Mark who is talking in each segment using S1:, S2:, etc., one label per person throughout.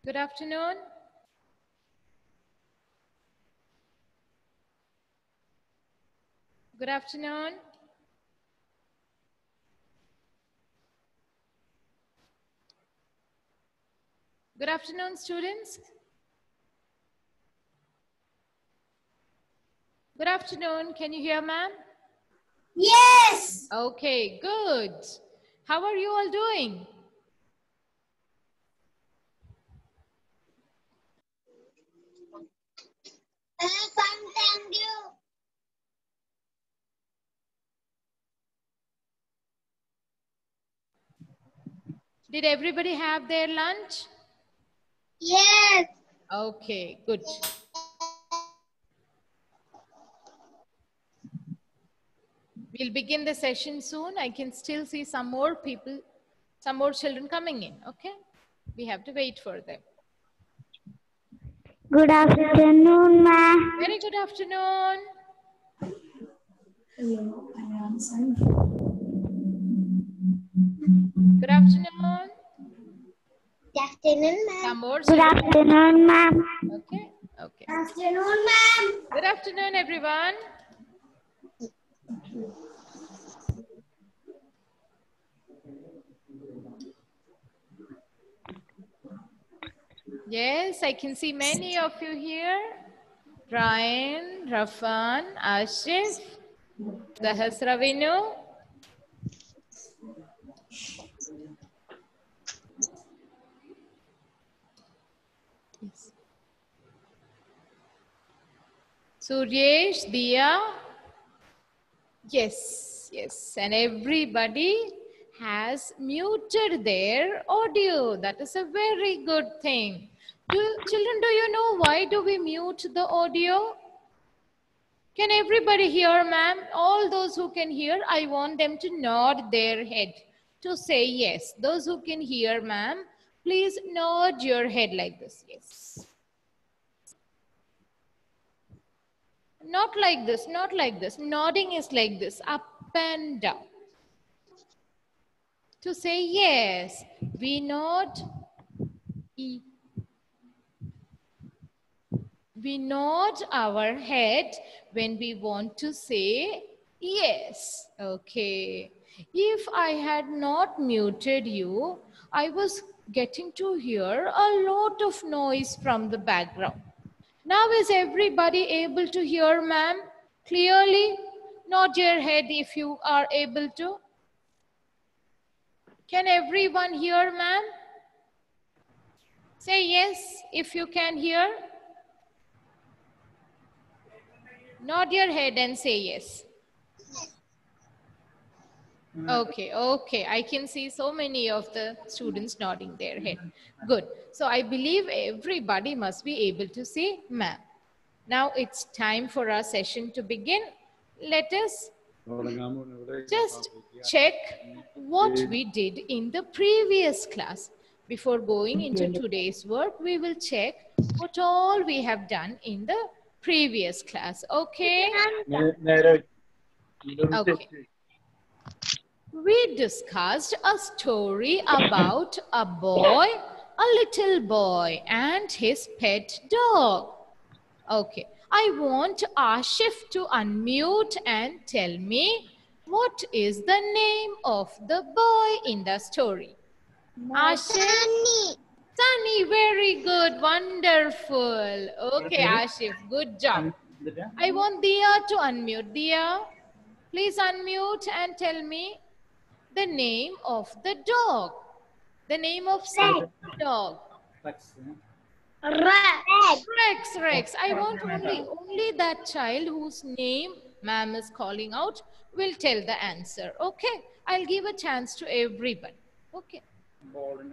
S1: Good afternoon. Good afternoon. Good afternoon, students. Good afternoon. Can you hear, ma'am?
S2: Yes.
S1: Okay, good. How are you all doing?
S2: Fine, thank you.
S1: Did everybody have their lunch?
S2: Yes.
S1: Okay, good. We'll begin the session soon. I can still see some more people, some more children coming in, okay? We have to wait for them.
S2: Good afternoon, ma'am.
S1: Very good afternoon. Good afternoon.
S2: Good afternoon, ma'am.
S1: Some more
S2: Good
S1: children.
S2: afternoon, ma'am.
S1: Okay, okay.
S2: Good afternoon, ma'am.
S1: Good afternoon, everyone. Yes, I can see many of you here. Ryan, Rafan, Ashif, Sahasravinu. Yes. Suryesh, Dia. Yes, yes. And everybody has muted their audio. That is a very good thing. Children, do you know why do we mute the audio? Can everybody hear, ma'am? All those who can hear, I want them to nod their head to say yes. Those who can hear, ma'am, please nod your head like this. Yes. Not like this, not like this. Nodding is like this, up and down. To say yes, we nod. We nod our head when we want to say yes. Okay. If I had not muted you, I was getting to hear a lot of noise from the background. Now is everybody able to hear, ma'am? Clearly? Nod your head if you are able to. Can everyone hear, ma'am? Say yes if you can hear. Nod your head and say yes. Okay, okay. I can see so many of the students nodding their head. Good. So I believe everybody must be able to say ma'am. Now it's time for our session to begin. Let us just check what we did in the previous class. Before going into today's work, we will check what all we have done in the previous class. Okay? Okay. We discussed a story about a boy, a little boy, and his pet dog. Okay, I want Ashif to unmute and tell me what is the name of the boy in the story. Ashif?
S2: Sunny.
S1: Sunny, very good, wonderful. Okay, Ashif, good job. I want Dia to unmute. Dia, please unmute and tell me the name of the dog. The name of some dog.
S2: Rex.
S1: Rex, Rex. I want only that child whose name ma'am is calling out will tell the answer. Okay. I'll give a chance to everyone. Okay.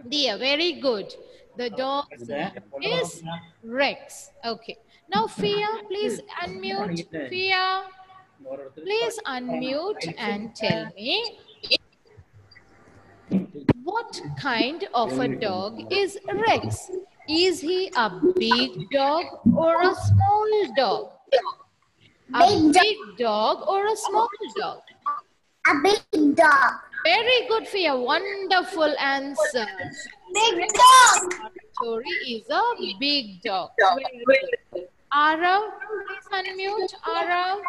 S1: Dia, very good. The dog's name is Rex. Okay. Now, Fia, please unmute. Fia, please unmute and tell me what kind of a dog is Rex? Is he a big dog or a small dog? A big dog or a small dog?
S2: A big dog.
S1: Very good, Fia. Wonderful answer.
S2: Big dog.
S1: Story is a big dog. Very good. Arav, please unmute. Arav.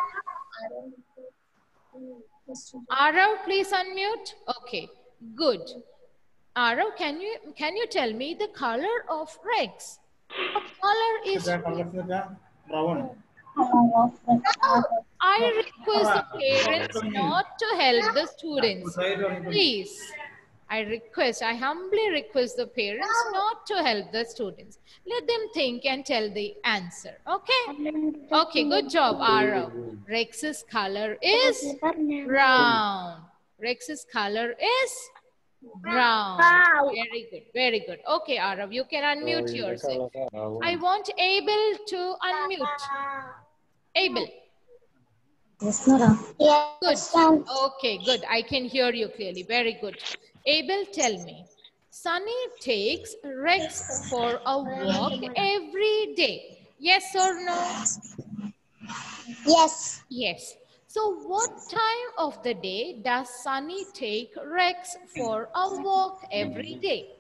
S1: Arav, please unmute. Okay, good. Arav, can you tell me the color of Rex? What color is
S3: Brown.
S1: I request the parents not to help the students. Please. I humbly request the parents not to help the students. Let them think and tell the answer. Okay? Okay, good job, Arav. Rex's color is brown. Rex's color is brown. Very good, very good. Okay, Arav, you can unmute yourself. I want Abel to unmute. Abel.
S2: Yes, Nora.
S1: Good. Okay, good. I can hear you clearly. Very good. Abel, tell me. Sunny takes Rex for a walk every day. Yes or no?
S2: Yes.
S1: Yes. So what time of the day does Sunny take Rex for a walk every day?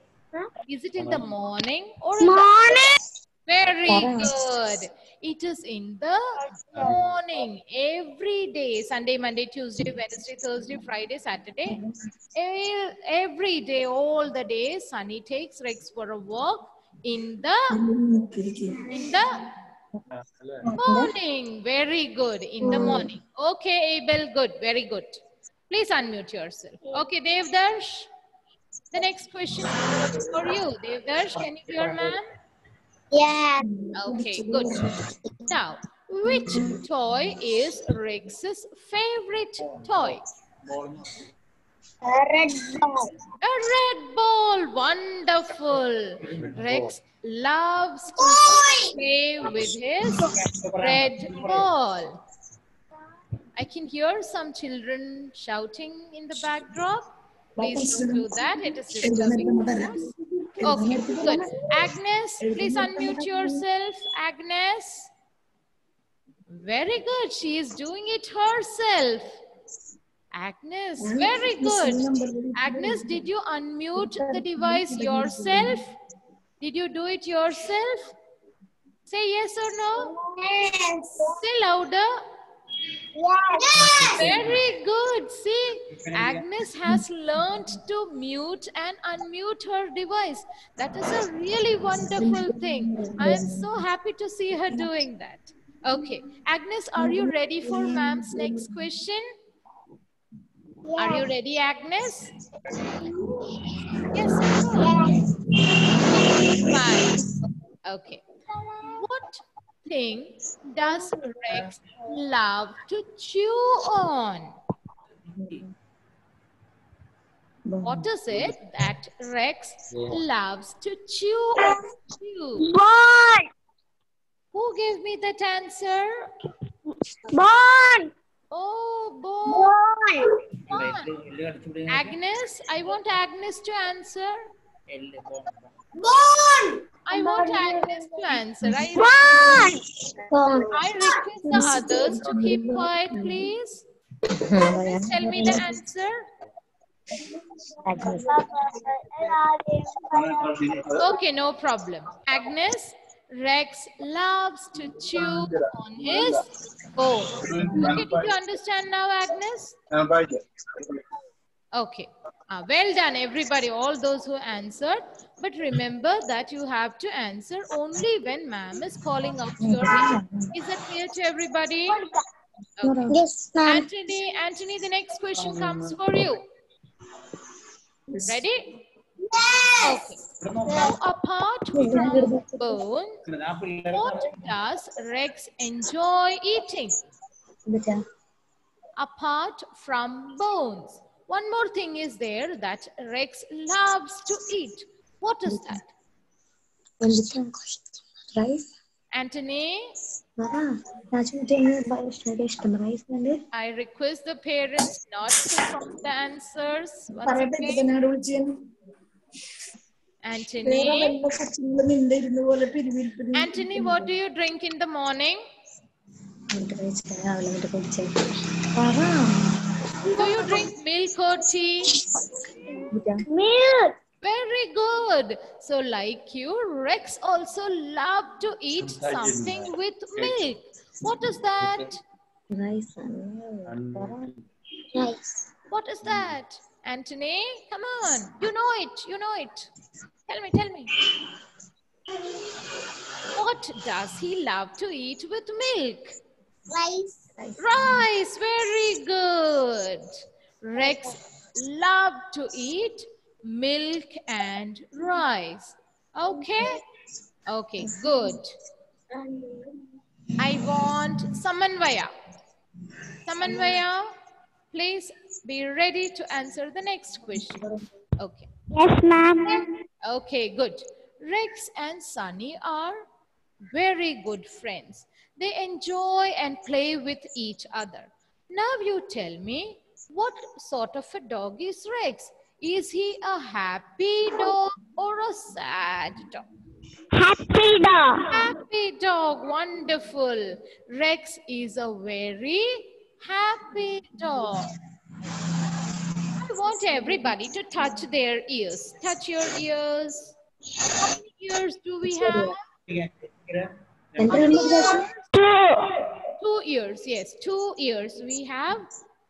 S1: Is it in the morning or in the
S2: Morning.
S1: Very good. It is in the morning every day. Sunday, Monday, Tuesday, Wednesday, Thursday, Friday, Saturday. Every day, all the days, Sunny takes Rex for a walk in the morning. Very good. In the morning. Okay, Abel. Good. Very good. Please unmute yourself. Okay, Devdarsh. The next question is for you. Devdarsh, can you hear, ma'am?
S2: Yes.
S1: Okay, good. Now, which toy is Rex's favorite toy?
S2: A red ball.
S1: A red ball. Wonderful. Rex loves to play with his red ball. I can hear some children shouting in the backdrop. Please don't do that. It is disturbing us. Okay, good. Agnes, please unmute yourself. Agnes. Very good. She is doing it herself. Agnes, very good. Agnes, did you unmute the device yourself? Did you do it yourself? Say yes or no?
S2: Yes.
S1: Say louder.
S2: Yes.
S1: Very good. See, Agnes has learned to mute and unmute her device. That is a really wonderful thing. I am so happy to see her doing that. Okay. Agnes, are you ready for ma'am's next question? Are you ready, Agnes? Yes or no? Fine. Okay. What thing does Rex love to chew on? What is it that Rex loves to chew on?
S2: Ball.
S1: Who gave me that answer?
S2: Ball.
S1: Oh, ball.
S2: Ball.
S1: Agnes, I want Agnes to answer.
S2: Ball.
S1: I want Agnes to answer.
S2: Ball.
S1: I request the others to keep quiet, please. Please tell me the answer. Okay, no problem. Agnes, Rex loves to chew on his bone. Okay, did you understand now, Agnes? Okay. Well done, everybody, all those who answered. But remember that you have to answer only when ma'am is calling out your name. Is that clear to everybody? Okay.
S2: Yes, ma'am.
S1: Anthony, the next question comes for you. Ready? Okay. Now, apart from bone, what does Rex enjoy eating? Apart from bones. One more thing is there that Rex loves to eat. What is that?
S2: Rice.
S1: Anthony,
S2: Rice.
S1: I request the parents not to prompt the answers. Once again. Anthony, what do you drink in the morning? Do you drink milk milk or tea?
S2: Milk.
S1: Very good. So like you, Rex also love to eat something with milk. What is that?
S2: Rice and milk. Rice.
S1: What is that? Anthony, come on. You know it. You know it. Tell me, tell me. What does he love to eat with milk?
S2: Rice.
S1: Rice. Very good. Rex loved to eat milk and rice. Okay? Okay, good. I want Samanvaya. Samanvaya, please be ready to answer the next question. Okay.
S2: Yes, ma'am.
S1: Okay, good. Rex and Sunny are very good friends. They enjoy and play with each other. Now you tell me, what sort of a dog is Rex? Is he a happy dog or a sad dog?
S2: Happy dog.
S1: Happy dog, wonderful. Rex is a very happy dog. I want everybody to touch their ears. Touch your ears. How many ears do we have? How many ears? 2 ears, yes. 2 ears. We have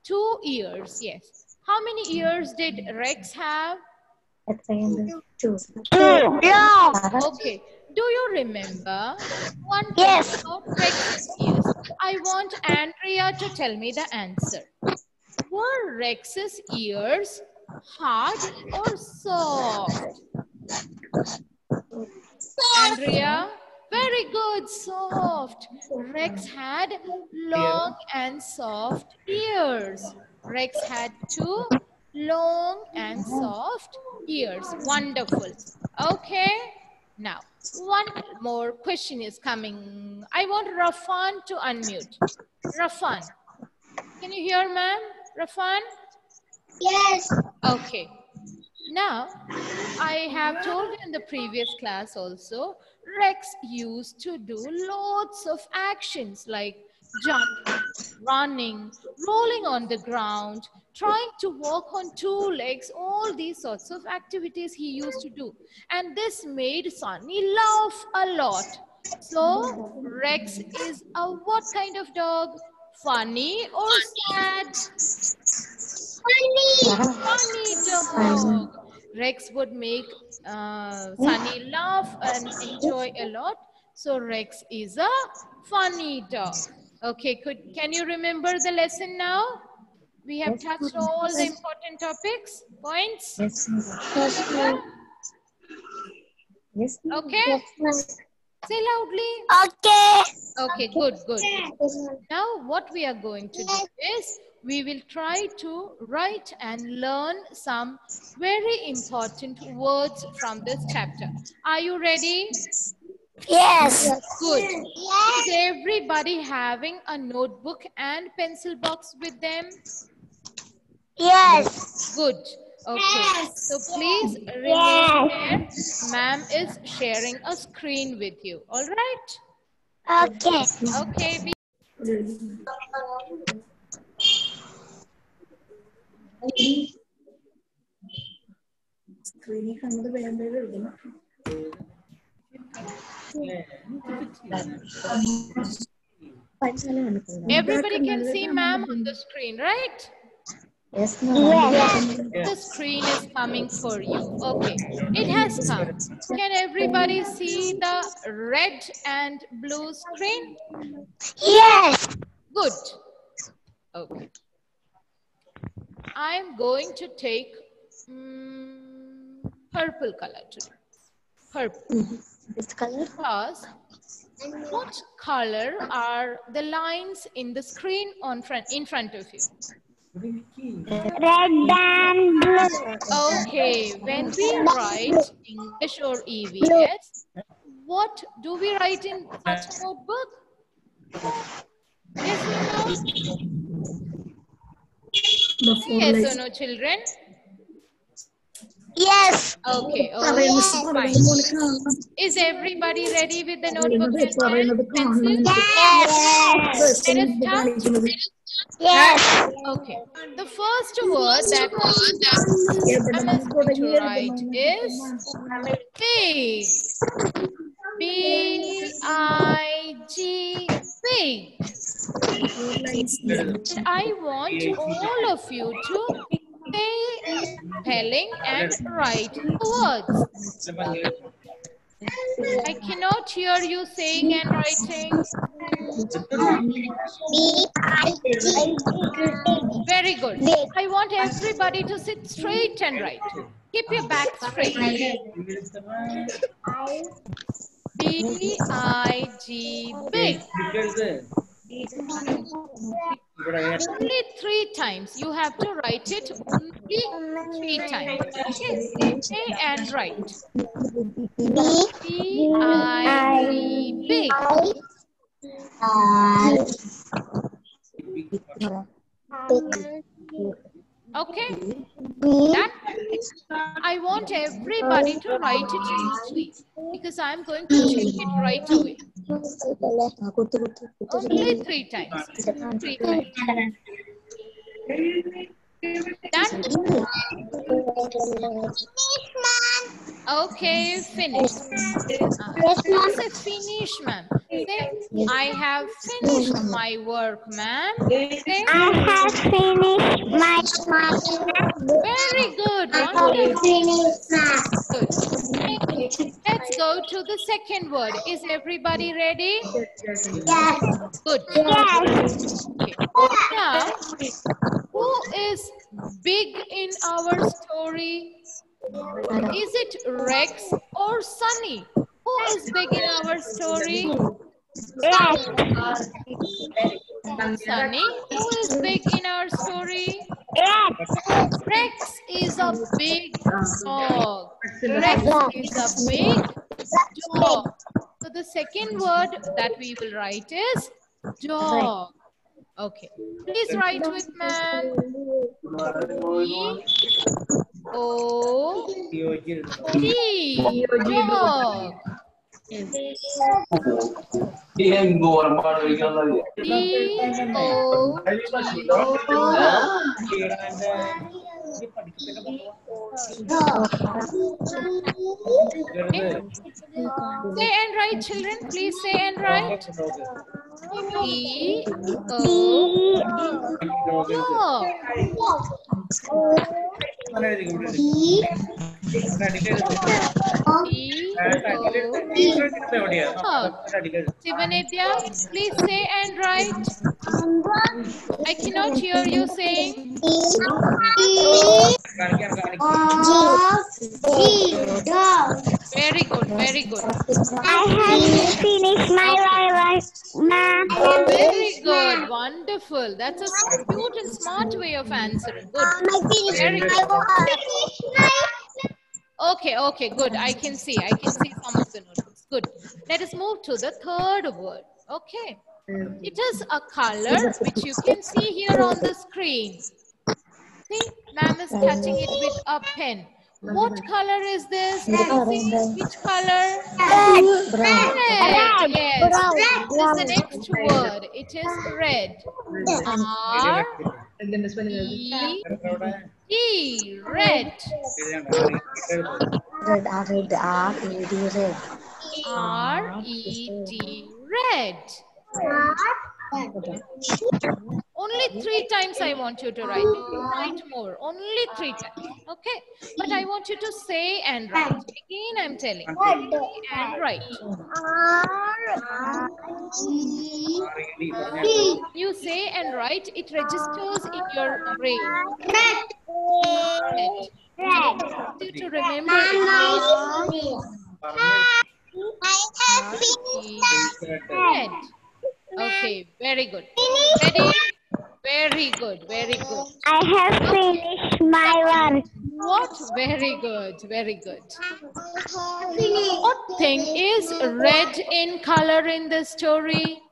S1: 2 ears, yes. How many ears did Rex have?
S2: Two.
S1: Okay. Do you remember one thing
S2: Yes.
S1: about Rex's ears? I want Andrea to tell me the answer. Were Rex's ears hard or soft? Andrea? Very good, soft. Rex had long and soft ears. Rex had 2 long and soft ears. Wonderful. Okay. Now, one more question is coming. I want Rafan to unmute. Rafan, can you hear, ma'am? Rafan?
S2: Yes.
S1: Okay. Now, I have told you in the previous class also, Rex used to do lots of actions like jumping, running, rolling on the ground, trying to walk on 2 legs, all these sorts of activities he used to do. And this made Sunny laugh a lot. So, Rex is a what kind of dog? Funny or sad? Funny dog. Rex would make Sunny laugh and enjoy a lot. So Rex is a funny dog. Okay, can you remember the lesson now? We have touched all the important topics, points.
S2: Yes. Yes.
S1: Okay, say loudly.
S2: Okay.
S1: Okay, good, good. Now what we are going to do is, we will try to write and learn some very important words from this chapter. Are you ready?
S2: Yes.
S1: Good. Is everybody having a notebook and pencil box with them?
S2: Yes.
S1: Good. Okay. So please remain there. Ma'am is sharing a screen with you. All right?
S2: Okay.
S1: Okay. Everybody can see ma'am on the screen, right?
S2: Yes, ma'am.
S1: The screen is coming for you. Okay, it has come. Can everybody see the red and blue screen?
S2: Yes.
S1: Good. Okay. I'm going to take purple color today. Purple.
S2: This color?
S1: Because what color are the lines in the screen in front of you?
S2: Red and blue.
S1: Okay, when we write English or EVS, what do we write in such a notebook? Yes or no? Yes or no, children?
S2: Yes.
S1: Okay, okay, fine. Is everybody ready with the notebook and pencil?
S2: Yes.
S1: Let us start.
S2: Yes.
S1: Okay, the first word that I'm going to write is big. B-I-G, big. And I want all of you to say spelling and write the words. I cannot hear you saying and writing. Very good. I want everybody to sit straight and write. Keep your back straight. B-I-G, big. Only 3 times. You have to write it only 3 times. Okay. Say and write. B-I-G, big. Okay. That I want everybody to write it neatly because I'm going to check it right away. Only 3 times. 3 times. Done? Okay, finished. Say finish, ma'am. Say, I have finished my work, ma'am. Say,
S2: I have finished my
S1: very good. Wonderful. Good. Let's go to the second word. Is everybody ready? Good. Okay. Now, who is big in our story? Is it Rex or Sunny? Who is big in our story? Sunny. Who is big in our story? Rex is a big dog. Rex is a big dog. So the second word that we will write is dog. Okay. Please write with man. D-O-G. Dog. Say and write, children. Please say and write. Sivanidya, please say and write. I cannot hear you saying. Very good, very good.
S2: I have finished my work, ma'am.
S1: Very good, wonderful. That's a cute and smart way of answering. Good. Very good. Okay, okay, good. I can see some of the notebooks. Good. Let us move to the third word. Okay. It is a color which you can see here on the screen. See, ma'am is touching it with a pen. What color is this? Which color? Red. Yes. This is the next word. It is red. R-E-D. Red. R-E-D. Red. Only 3 times I want you to write. Write more. Only 3 times. Okay. But I want you to say and write. Again, I'm telling. Say and write. You say and write. It registers in your brain. Red. To remember red. Okay, very good. Ready? Very good, very good.
S2: I have finished my work.
S1: What? Very good, very good. What thing is red in color in the story?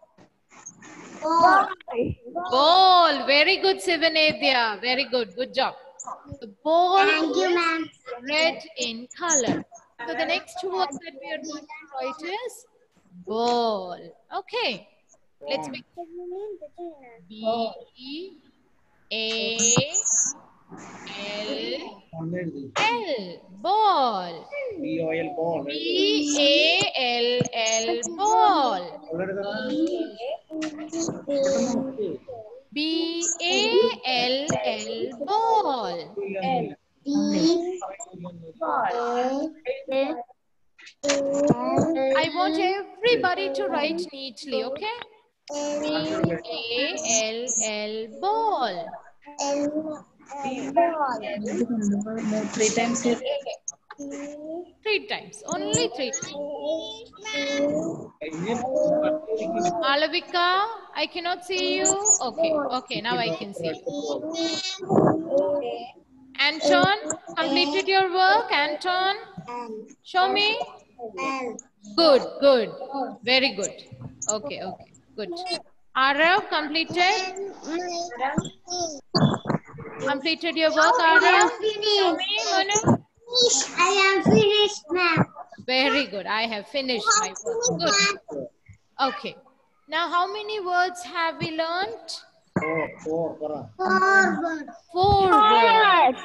S1: Ball. Very good, Sivanidya. Very good. Good job. The ball
S2: Thank you,
S1: is
S2: ma'am.
S1: red in color. So the next word that we are going to write is ball. Okay. Let's begin. B A L L ball.
S3: BOL ball.
S1: B A L L ball. B A L L ball. I want everybody to write neatly, okay? B A L L ball.
S4: Three times here.
S1: 3 times, only 3 times. Malavika, I cannot see you. Okay, okay, now I can see you. Anton, completed your work, Anton? Show me. Good, good. Very good. Okay, okay, good. Arav, completed? Completed your work, Arav? Show me, Manu.
S2: I am finished, ma'am.
S1: Very good. I have finished my work. Good. Okay. Now, how many words have we learned?
S3: Four.
S1: 4 words.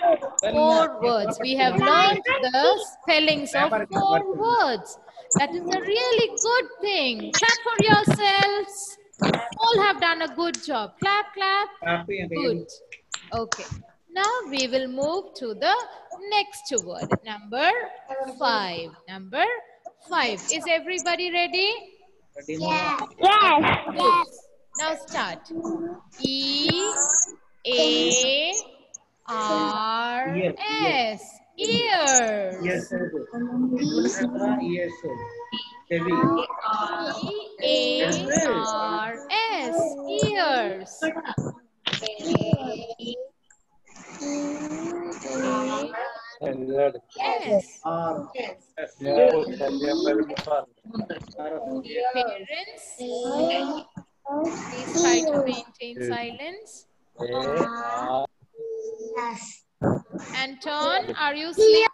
S1: 4 words. We have learned the spellings of 4 words. That is a really good thing. Clap for yourselves. All have done a good job. Clap, clap. Good. Okay. Now we will move to the next word. Number 5. Number 5. Is everybody ready?
S2: Yes.
S1: Good. Now start. E A R S. Ears.
S3: Yes. Yes. Heavy.
S1: E A R S. Ears. Yes. Parents, please try to maintain silence. Anton, are you sleeping?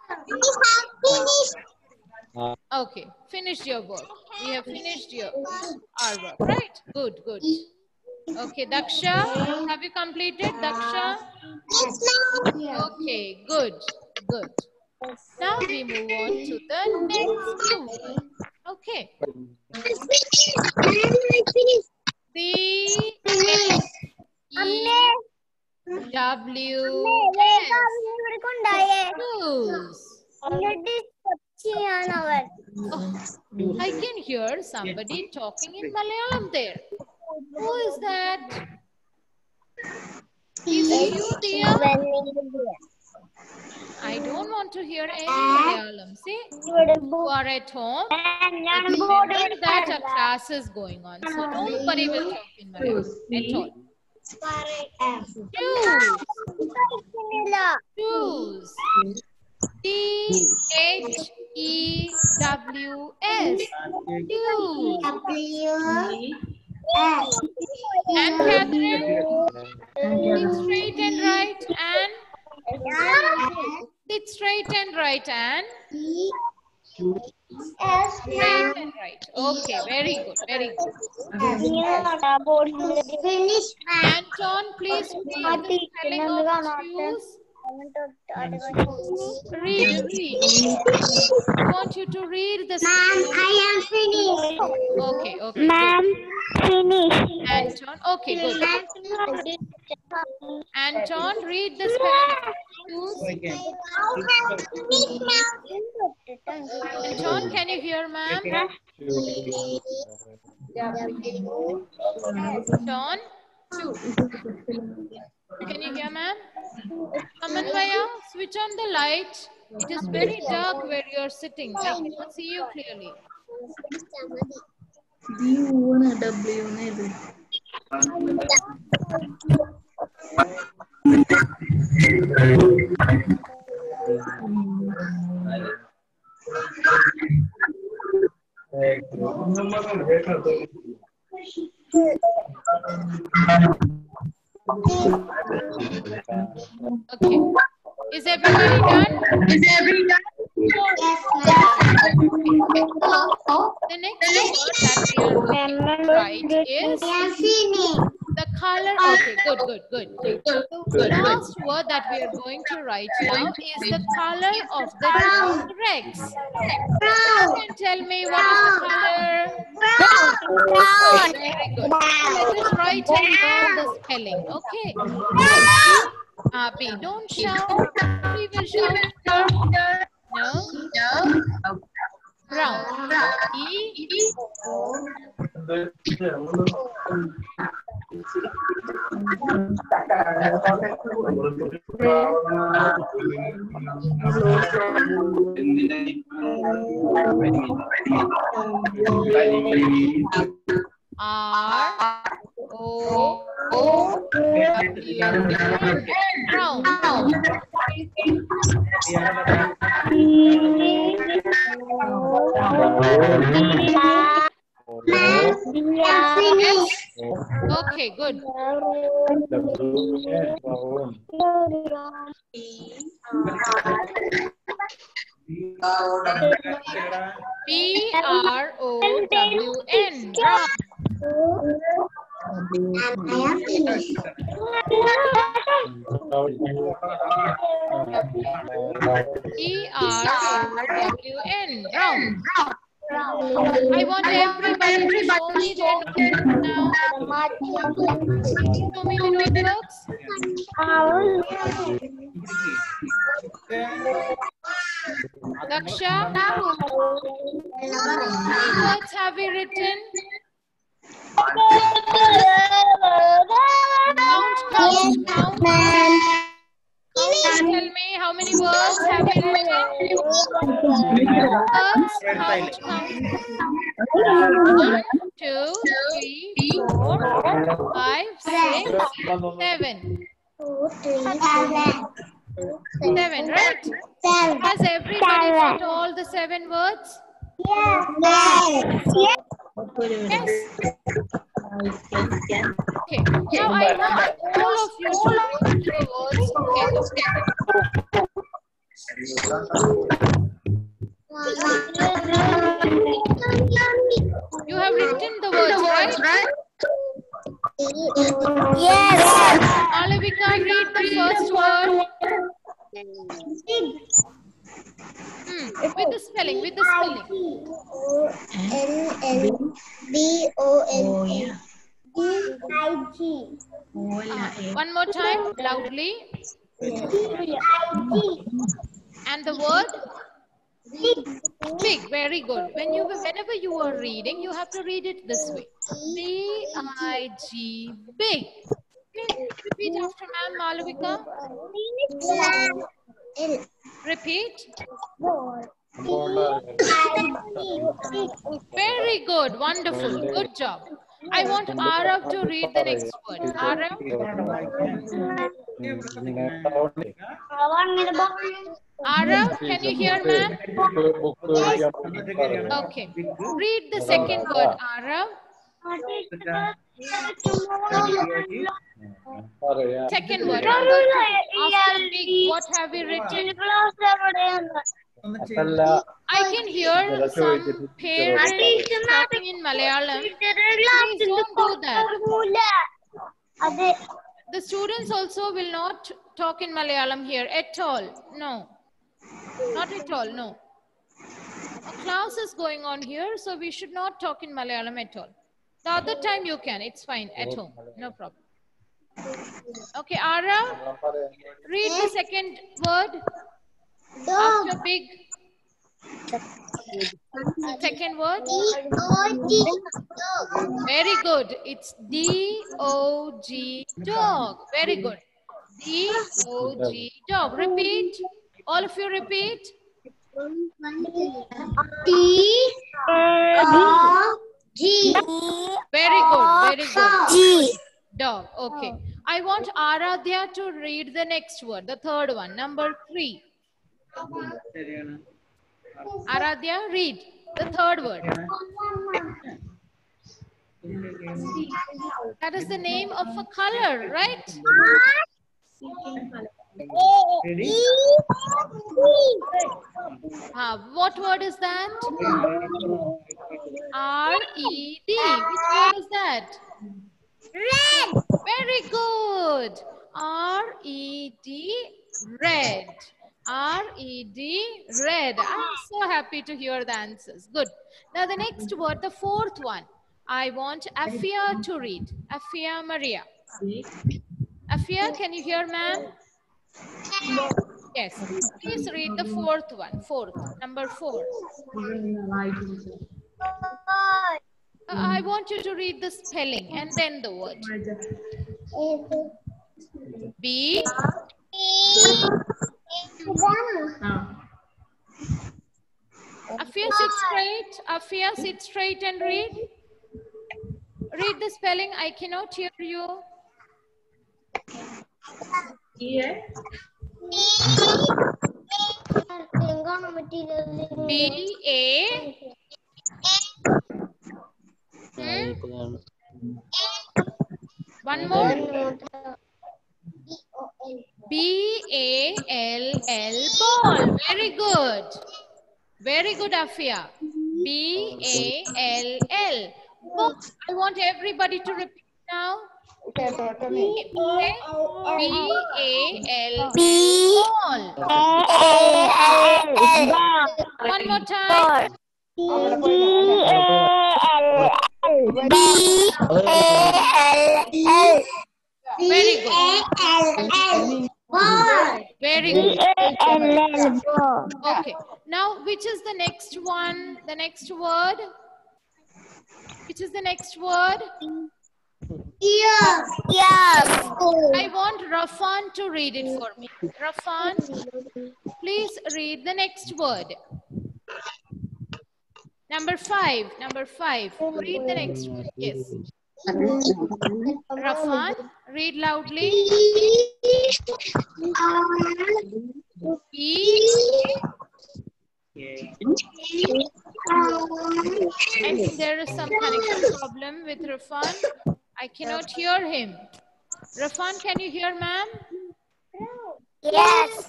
S1: Okay, finished your work. We have finished our work, right? Good, good. Okay, Daksha, have you completed, Daksha? Okay, good, good. Now we move on to the next word. Okay. I can hear somebody talking in Malayalam there. Who is that? Is it you, Dia? I don't want to hear any Malayalam. See, you are at home. Remember that a class is going on, so nobody will talk in Malayalam at all. Choose. Choose. T-H-E-W-S. Choose. And Catherine, sit straight and right, and sit straight and right, and straight and right. Okay, very good, very good. Anton, please read the spelling of choose. Read. I want you to read the spelling.
S2: I am finished.
S1: Okay, okay.
S2: Ma'am, finished.
S1: Anton, okay, good. Anton, read the spelling of choose. Anton, can you hear, ma'am? Anton, can you hear, ma'am? Amanvaya, switch on the light. It is very dark where you are sitting. I cannot see you clearly. Okay. Is everybody done?
S2: Yes, ma'am.
S1: So the next word that we are going to write is the color. Okay, good. The last word that we are going to write now is the color of the dog Rex. You can tell me what is the color?
S2: Brown.
S1: Very good. Let us write and learn the spelling. Okay. B. Don't shout. We will shout here. No. Brown. E. R. O. W. Brown. Yes. Okay, good. B-R-O-W-N. Brown. B-R-O-W-N. Brown. I want everybody to show me their notebooks now. Show me the notebooks. Daksha, how many words have we written? Count. Tell me how many words have we written? Words, count. 1, 2, 3, 4, 5, 6, 7. 7, right? Has everybody got all the 7 words? Yes. Okay. Now I want all of you to write the words together. You have written the words, right?
S2: Yes.
S1: Malavika, read the first word. With the spelling.
S2: D-O-N-D-I-G.
S1: One more time, loudly. And the word? Big. Very good. Whenever you are reading, you have to read it this way. B-I-G. Big. Repeat after ma'am, Malavika. Repeat. Very good. Wonderful. Good job. I want Arav to read the next word. Arav. Arav, can you hear ma'am? Okay. Read the second word, Arav. Second word. After big, what have we written? I can hear some parents talking in Malayalam. Please don't do that. The students also will not talk in Malayalam here at all. No. Not at all, no. A class is going on here, so we should not talk in Malayalam at all. The other time you can, it's fine, at home, no problem. Okay, Ara, read the second word after big. Second word. Very good. It's D-O-G, dog. Very good. D-O-G, dog. Repeat. All of you repeat.
S2: D-O-G.
S1: Very good. Very good.
S2: G.
S1: Dog. Okay. I want Aradhya to read the next word, the third one, number 3. Aradhya, read the third word. That is the name of a color, right?
S3: Ready?
S1: What word is that? R-E-D. Which word is that? Red. Very good. R-E-D, red. R-E-D, red. I'm so happy to hear the answers. Good. Now the next word, the fourth one. I want Afia to read. Afia Maria. Afia, can you hear, ma'am? Yes. Please read the fourth one. Fourth. Number 4. I want you to read the spelling and then the word. B. Afia, sit straight. Afia, sit straight and read. Read the spelling. I cannot hear you. B-A. One more. B-A-L-L, ball. Very good. Very good, Afia. B-A-L-L. Ball. I want everybody to repeat now. B-A-L-L, ball. One more time. Very good. Very good. Okay. Now, which is the next one? The next word? Which is the next word?
S2: Yes.
S1: I want Rafan to read it for me. Rafan, please read the next word. Number 5. Number 5. Read the next one. Yes. Rafan, read loudly. E. I think there is some connection problem with Rafan. I cannot hear him. Rafan, can you hear, ma'am?
S2: Yes.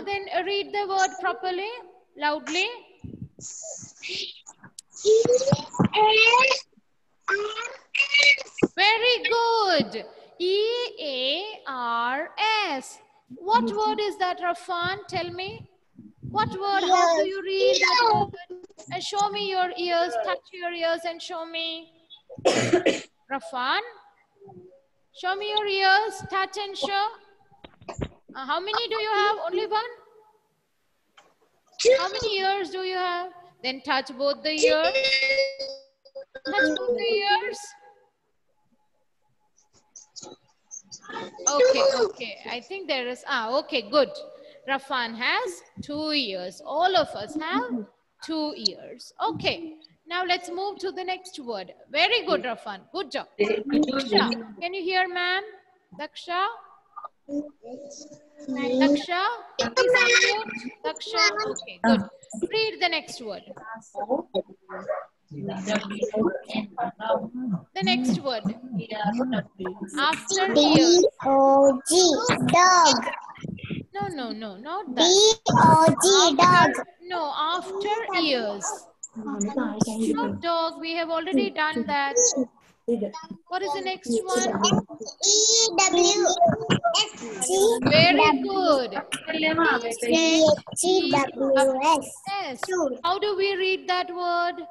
S1: Then read the word properly, loudly. Very good. E-A-R-S. What word is that, Rafan? Tell me. What word? How do you read that word? And show me your ears. Touch your ears and show me. Rafan, show me your ears. Touch and show. How many do you have? Only one? How many ears do you have? Then touch both the ears. Touch both the ears. Okay. I think there is, okay, good. Rafan has 2 ears. All of us have 2 ears. Okay. Now let's move to the next word. Very good, Rafan. Good job. Daksha, can you hear, ma'am? Daksha? Daksha, please unmute. Daksha, okay, good. Read the next word. The next word. After ears.
S2: D-O-G, dog.
S1: No, not that.
S2: D-O-G, dog.
S1: No, after ears. Not dog, we have already done that. What is the next one?
S2: E-W-S-G.
S1: Very good.
S2: E-H-E-W-S.
S1: How do we read that word?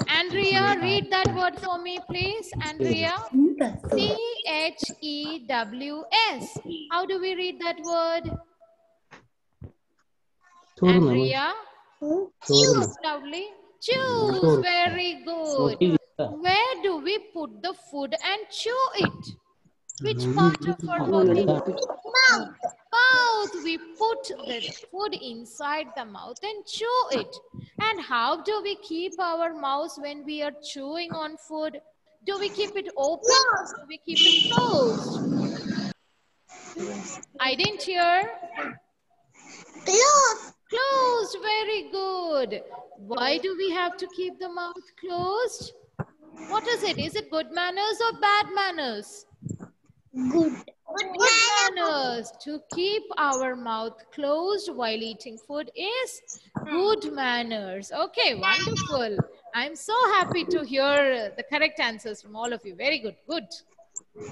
S1: Andrea, read that word for me, please. Andrea. C-H-E-W-S. How do we read that word? Andrea. Choose loudly. Choose. Very good. Where do we put the food and chew it? Which part of our body? Mouth. We put the food inside the mouth and chew it. And how do we keep our mouth when we are chewing on food? Do we keep it open or do we keep it closed? I didn't hear.
S2: Close.
S1: Closed. Very good. Why do we have to keep the mouth closed? What is it? Is it good manners or bad manners?
S2: Good.
S1: Good manners. To keep our mouth closed while eating food is good manners. Okay, wonderful. I'm so happy to hear the correct answers from all of you. Very good. Good.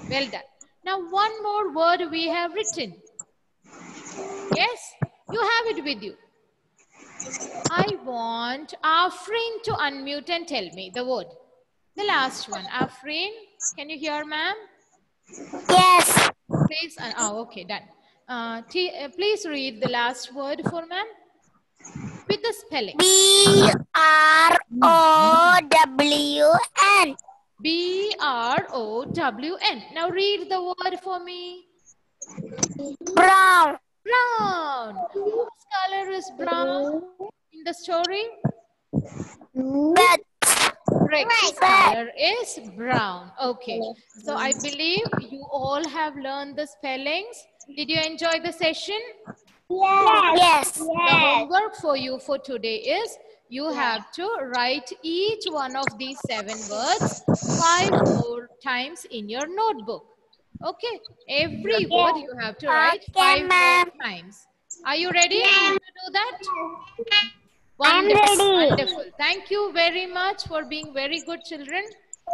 S1: Well done. Now, one more word we have written. Yes, you have it with you. I want Afreen to unmute and tell me the word. The last one. Afreen, can you hear, ma'am?
S2: Yes.
S1: Please. Okay, done. Please read the last word for ma'am with the spelling.
S2: B-R-O-W-N.
S1: B-R-O-W-N. Now read the word for me.
S2: Brown.
S1: Brown. Whose color is brown in the story?
S2: Red.
S1: Rex's color is brown. Okay. So I believe you all have learned the spellings. Did you enjoy the session?
S2: Yes.
S1: The homework for you for today is you have to write each one of these 7 words 5 more times in your notebook. Okay. Every word you have to write 5 more times. Are you ready to do that? Wonderful. Wonderful. Thank you very much for being very good children.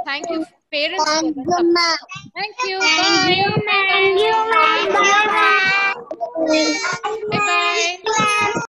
S1: Thank you, parents. For the support. Thank you. Bye.
S2: Thank you, ma'am. Bye.